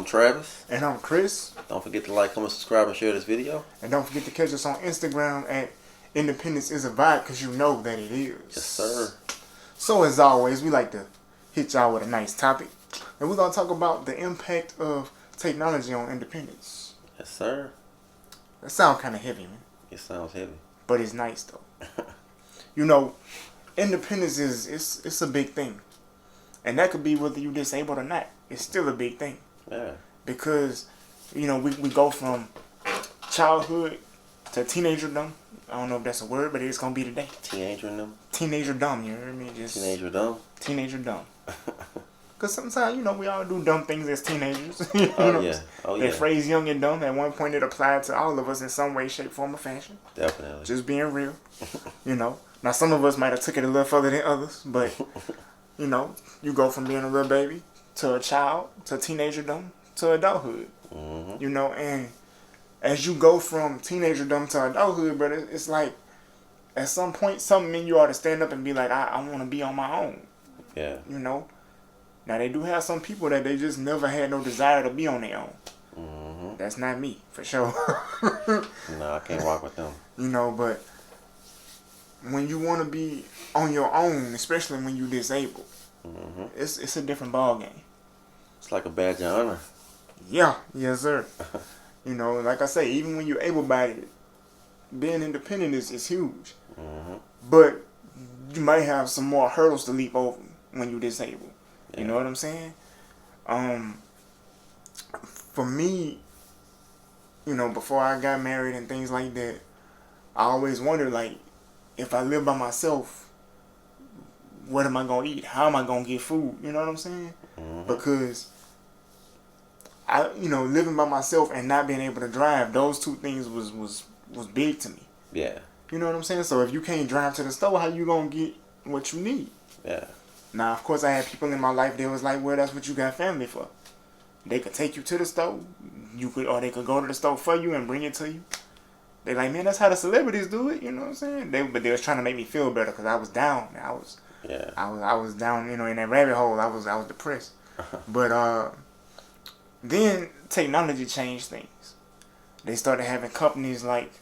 Travis. And I'm Chris. Don't forget to like, comment, subscribe, and share this video. And don't forget to catch us on Instagram at Independence is a Vibe, because you know that it is. Yes, sir. So as always, we like to hit y'all with a nice topic. And we're going to talk about the impact of technology on independence. Yes, sir. That sounds kind of heavy, man. It sounds heavy. But it's nice, though. You know, independence it's a big thing. And that could be whether you're disabled or not. It's still a big thing. Yeah. Because, you know, we go from childhood to teenagerdom. I don't know if that's a word, but it's going to be today. Teenagerdom? Teenagerdom, you hear me? Just Teenagerdom? Teenagerdom. Because sometimes, you know, we all do dumb things as teenagers. You Oh, know? yeah. Oh, yeah. That phrase, young and dumb, at one point it applied to all of us in some way, shape, form, or fashion. Definitely. Just being real. You know. Now, some of us might have took it a little further than others, but, you know, you go from being a little baby to a child to teenagerdom to adulthood. Mm-hmm. You know, and as you go from teenagerdom to adulthood, but it's like at some point something in you ought to stand up and be like, I want to be on my own. Yeah. You know. Now they do have some people that they just never had no desire to be on their own. Mm-hmm. That's not me, for sure. No, I can't rock with them. You know, but when you want to be on your own, especially when you're disabled, Mm-hmm. it's a different ball game. It's like a badge of honor. Yeah, yes sir. You know, like I say, even when you're able-bodied, being independent is huge. Mm-hmm. But you might have some more hurdles to leap over when you're disabled. Yeah. You know what I'm saying? For me, you know, before I got married and things like that, I always wondered, like, if I live by myself, what am I going to eat? How am I going to get food? You know what I'm saying? Mm-hmm. Because living by myself and not being able to drive, those two things was big to me. Yeah. You know what I'm saying? So if you can't drive to the store, how you going to get what you need? Yeah. Now, of course, I had people in my life that was like, well, that's what you got family for. They could take you to the store, or they could go to the store for you and bring it to you. They like, man, that's how the celebrities do it. You know what I'm saying? But they was trying to make me feel better because I was down. I was down. You know, in that rabbit hole. I was depressed. But then technology changed things. They started having companies like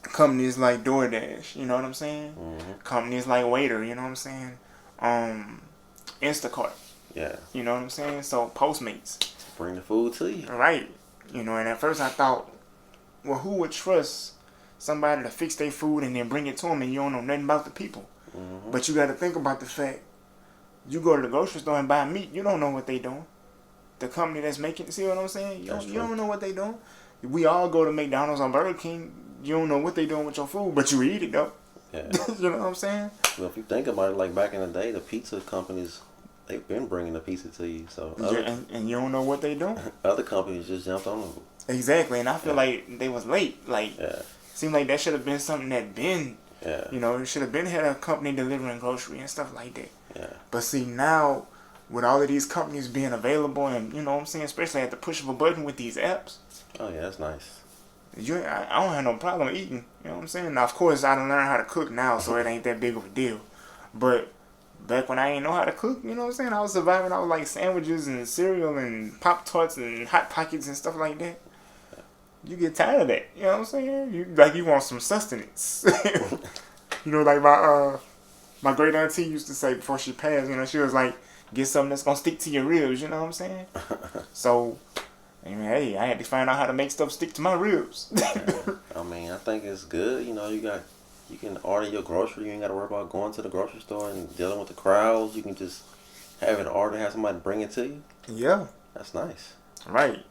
DoorDash. You know what I'm saying? Mm-hmm. Companies like Waiter. You know what I'm saying? Instacart. Yeah. You know what I'm saying? So Postmates. Bring the food to you. Right. You know, and at first I thought, well, who would trust somebody to fix their food and then bring it to them and you don't know nothing about the people? Mm-hmm. But you got to think about the fact, you go to the grocery store and buy meat, you don't know what they doing. The company that's making, see what I'm saying? You don't know what they doing. We all go to McDonald's or Burger King, you don't know what they doing with your food, but you eat it though. Yeah. You know what I'm saying? Well, if you think about it, like back in the day, the pizza companies, they've been bringing the pizza to you. So And you don't know what they doing. other companies just jumped on them. Exactly, and I feel like they was late. Like, seemed like that should have been something that been, you know, it should have been had a company delivering grocery and stuff like that. Yeah. But see, now, with all of these companies being available and, you know what I'm saying, especially at the push of a button with these apps. Oh, yeah, that's nice. I don't have no problem eating, you know what I'm saying? Now, of course, I done learned how to cook now, so it ain't that big of a deal. But back when I ain't know how to cook, you know what I'm saying, I was surviving. I was like sandwiches and cereal and Pop-Tarts and Hot Pockets and stuff like that. You get tired of that, you know what I'm saying? You want some sustenance. You know, like my great auntie used to say before she passed, you know, she was like, get something that's gonna stick to your ribs, you know what I'm saying? So, I mean, hey, I had to find out how to make stuff stick to my ribs. I mean, I think it's good. You know, you can order your grocery. You ain't got to worry about going to the grocery store and dealing with the crowds. You can just have it ordered, have somebody bring it to you. Yeah. That's nice. Right.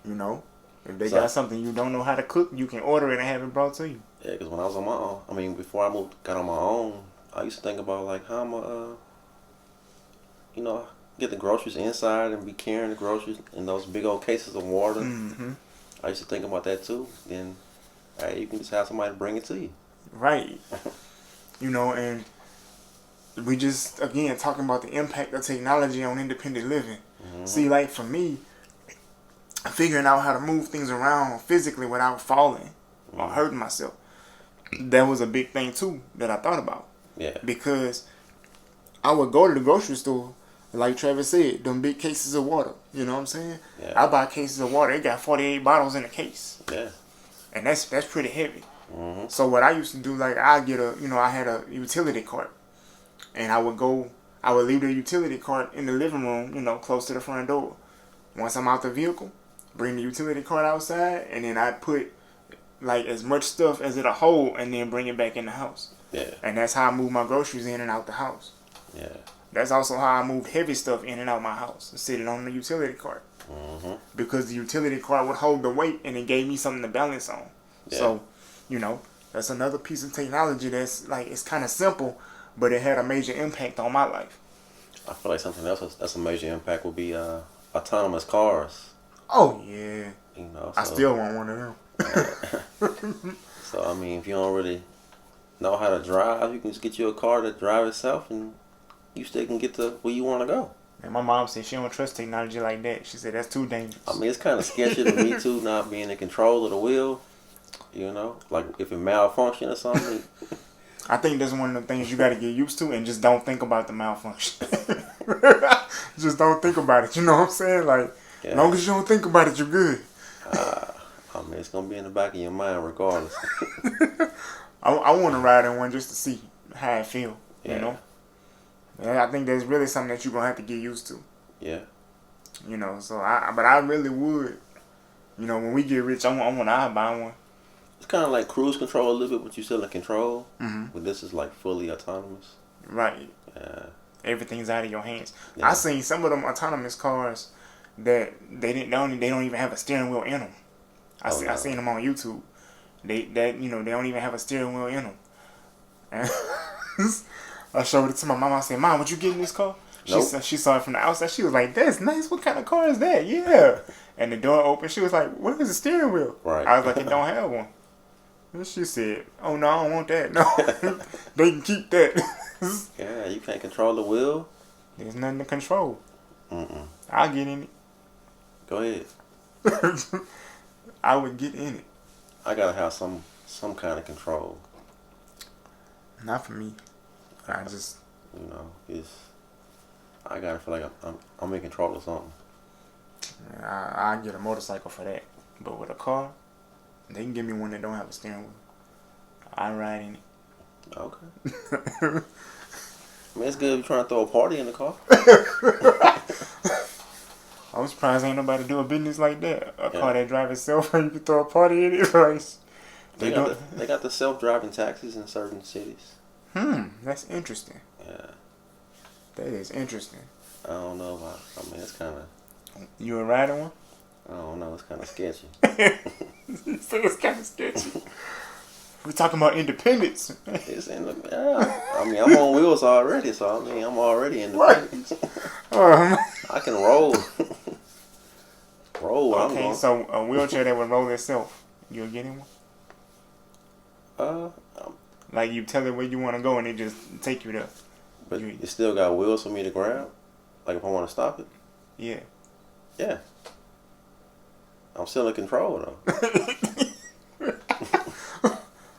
You know, if they got something you don't know how to cook, you can order it and have it brought to you. Yeah, because when I was on my own, I mean, before I got on my own, I used to think about, like, how I'm going to, get the groceries inside and be carrying the groceries in those big old cases of water. Mm-hmm. I used to think about that, too. Then, hey, you can just have somebody bring it to you. Right. You know, and we just, again, talking about the impact of technology on independent living. Mm-hmm. See, like, for me, figuring out how to move things around physically without falling or hurting myself, that was a big thing, too, that I thought about. Yeah. Because I would go to the grocery store Like Travis said, them big cases of water. You know what I'm saying? Yeah. I buy cases of water. It got 48 bottles in the case. Yeah. And that's pretty heavy. Mm-hmm. So what I used to do, like I had a utility cart, and I would leave the utility cart in the living room, close to the front door. Once I'm out the vehicle, bring the utility cart outside, and then I put like as much stuff as it'll hold, and then bring it back in the house. Yeah. And that's how I move my groceries in and out the house. Yeah. That's also how I moved heavy stuff in and out my house, sitting on the utility cart. Mm-hmm. Because the utility cart would hold the weight, and it gave me something to balance on. Yeah. So, that's another piece of technology that's like, it's kind of simple, but it had a major impact on my life. I feel like something else that's a major impact would be autonomous cars. Oh yeah. So, I still want one of them. So I mean, if you don't really know how to drive, you can just get you a car that drive itself, and you still can get to where you want to go. And my mom said she don't trust technology like that. She said that's too dangerous. I mean, it's kind of sketchy to me too, not being in control of the wheel. Like if it malfunction or something. I think that's one of the things you got to get used to, and just don't think about the malfunction. Just don't think about it. You know what I'm saying? Like, as long as you don't think about it, you're good. I mean, it's gonna be in the back of your mind regardless. I want to ride in one just to see how it feel. Yeah. And I think that's really something that you're gonna have to get used to. Yeah. So but I really would. When we get rich, I want to buy one. It's kind of like cruise control a little bit, but you're still in control. Mm-hmm. But this is like fully autonomous. Right. Yeah. Everything's out of your hands. Yeah. I seen some of them autonomous cars that they don't even have a steering wheel in them. I seen them on YouTube. They don't even have a steering wheel in them. And I showed it to my mom. I said, "Mom, would you get in this car?" Nope. She saw it from the outside. She was like, "That's nice. What kind of car is that?" Yeah. And the door opened. She was like, "What is the steering wheel?" Right. I was like, "It don't have one." And she said, "Oh no, I don't want that. No, they can keep that." Yeah, you can't control the wheel. There's nothing to control. Mm-mm. I'll get in Go ahead. it. I would get in it. I gotta have some kind of control. Not for me. I just, I gotta feel like I'm in control of something. I get a motorcycle for that. But with a car, they can give me one that don't have a steering wheel. I ride in it. Okay. I mean, it's good if you're trying to throw a party in the car. I'm surprised ain't nobody do a business like that. A car that drives itself and you can throw a party in it. Like, They got the self-driving taxis in certain cities. That's interesting. Yeah. That is interesting. I don't know about. I mean, it's kind of. You a riding one? I don't know. It's kind of sketchy. So it's kind of sketchy. We're talking about independence. It's in the. Yeah. I mean, I'm on wheels already, so I mean, I'm already independent. I can roll. Roll. Okay, so a wheelchair that would roll itself. You're getting one? Like you tell it where you want to go and it just take you there. But it still got wheels for me to grab? Like if I want to stop it? Yeah. Yeah. I'm still in control though.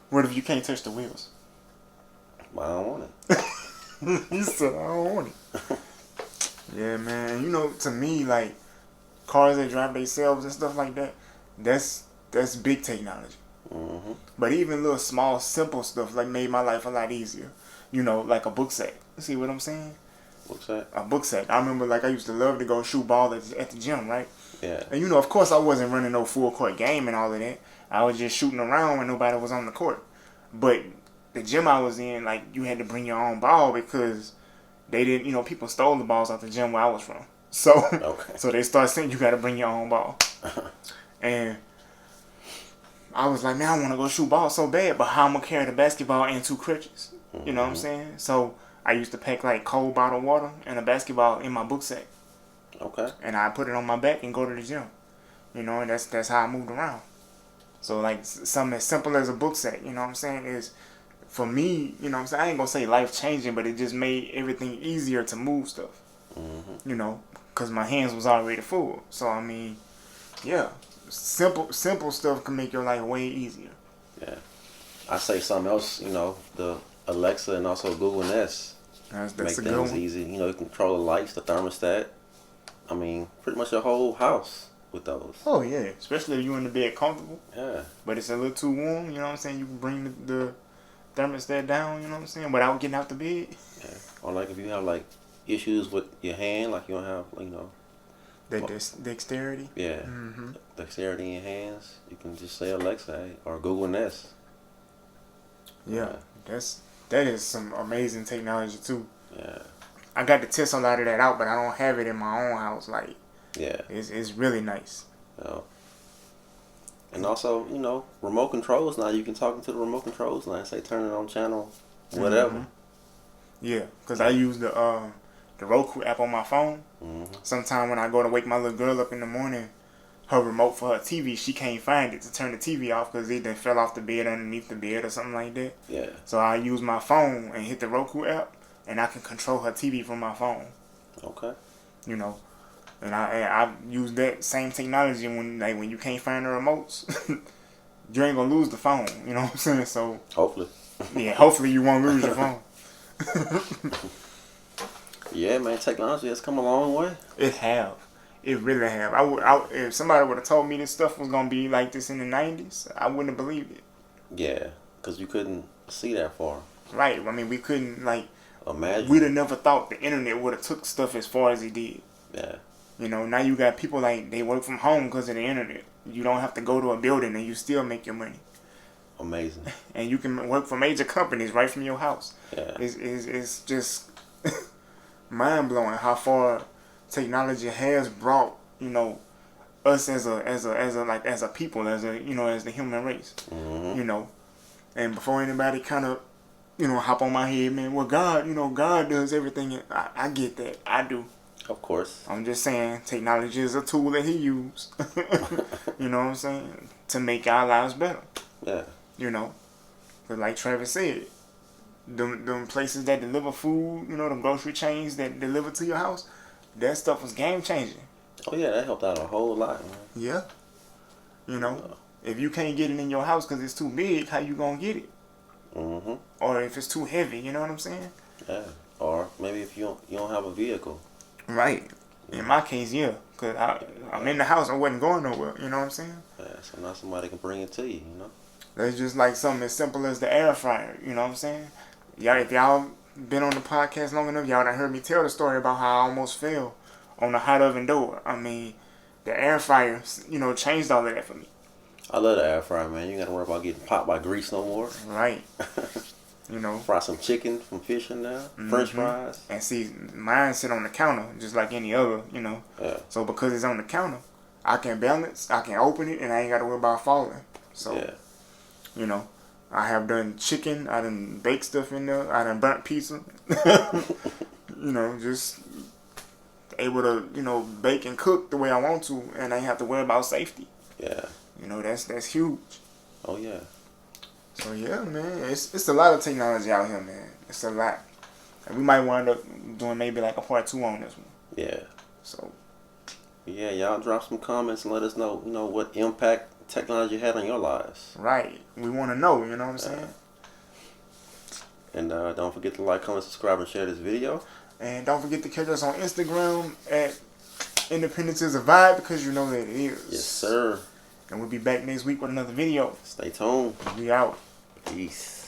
What if you can't touch the wheels? I don't want it. He said, I don't want it. Yeah, man. To me, like, cars that drive themselves and stuff like that, that's big technology. Mm-hmm. But even little small, simple stuff, like, made my life a lot easier. Like a book sack. See what I'm saying? Book sack? A book sack. I remember, like, I used to love to go shoot ball at the gym, right? Yeah. And, of course, I wasn't running no full court game and all of that. I was just shooting around when nobody was on the court. But the gym I was in, like, you had to bring your own ball because they didn't, people stole the balls out the gym where I was from. So, So they started saying you got to bring your own ball. And I was like, man, I want to go shoot ball so bad, but how I'm going to carry the basketball and 2 crutches? You know what I'm saying? So I used to pack, like, cold bottled water and a basketball in my book sack. Okay. And I put it on my back and go to the gym. And that's how I moved around. So, like, something as simple as a book sack, you know what I'm saying, is, for me, you know what I'm saying, I ain't going to say life-changing, but it just made everything easier to move stuff, because my hands was already full. So, I mean, yeah, simple stuff can make your life way easier. Yeah. I say something else, the Alexa and also Google Nest. That's Make a good things one. easy. You know, you can control the lights, the thermostat. I mean, pretty much your whole house with those. Oh yeah, especially if you in the bed comfortable, Yeah. but it's a little too warm. You know what I'm saying? You can bring the thermostat down. You know what I'm saying? Without getting out the bed. Yeah. Or like if you have like issues with your hand, like you don't have, That dexterity. yeah, Mm-hmm. dexterity in your hands, you can just say Alexa, hey, or Google Nest. Yeah, that is some amazing technology too. Yeah. I got to test a lot of that out, but I don't have it in my own house. Like, Yeah. it's really nice. Yeah. And also, remote controls now. You can talk into the remote controls now and say turn it on channel, whatever. Mm-hmm. Yeah, because I use the Roku app on my phone. Mm-hmm. Sometime when I go to wake my little girl up in the morning, her remote for her TV, she can't find it to turn the TV off because it done fell off the bed underneath the bed or something like that. Yeah. So I use my phone and hit the Roku app, and I can control her TV from my phone. Okay. You know, and I use that same technology when you can't find the remotes. You ain't gonna lose the phone. You know what I'm saying? So Hopefully. yeah, hopefully you won't lose your phone. Yeah, man. Technology has come a long way. It have. It really have. If somebody would have told me this stuff was gonna be like this in the '90s, I wouldn't have believed it. Yeah, because you couldn't see that far. Right. I mean, we couldn't Imagine. we'd have never thought the internet would have took stuff as far as it did. Yeah. You know, now you got people they work from home because of the internet. You don't have to go to a building and you still make your money. Amazing. And you can work for major companies right from your house. Yeah. It's just mind blowing how far technology has brought us as a people, as the human race. Mm-hmm. And before anybody kind of hop on my head, man, well, God does everything. I get that. I do. Of course. I'm just saying technology is a tool that he used. You know what I'm saying? To make our lives better. Yeah. But like Travis said, them places that deliver food, them grocery chains that deliver to your house, that stuff was game changing. Oh yeah, that helped out a whole lot, man. Yeah. If you can't get it in your house because it's too big, how you gonna get it? Mm-hmm. Or if it's too heavy, you know what I'm saying? Yeah. Or maybe if you don't have a vehicle. Right. In my case, yeah, because I'm in the house, I wasn't going nowhere. You know what I'm saying? Yeah. So now somebody can bring it to you. That's just like something as simple as the air fryer. You know what I'm saying? Y'all, if y'all been on the podcast long enough, y'all done heard me tell the story about how I almost fell on the hot oven door. I mean, the air fryer, changed all of that for me. I love the air fryer, man. You got to worry about getting popped by grease no more. Right. Fry some chicken from fish in there. French fries. And see, mine sit on the counter just like any other, Yeah. So because it's on the counter, I can balance, I can open it, and I ain't got to worry about falling. So, Yeah. I have done chicken, I done baked stuff in there, I done burnt pizza. Just able to, bake and cook the way I want to, and I ain't have to worry about safety. Yeah. That's huge. Oh yeah. So yeah, man, it's a lot of technology out here, man. It's a lot. And we might wind up doing maybe like a part 2 on this one. Yeah. So yeah, y'all drop some comments and let us know, what impact technology had on your lives. right. We want to know, you know what I'm saying? And don't forget to like, comment, subscribe, and share this video. And don't forget to catch us on Instagram at Independence is a Vibe, because you know that it is. Yes, sir. And we'll be back next week with another video. Stay tuned. We out. Peace.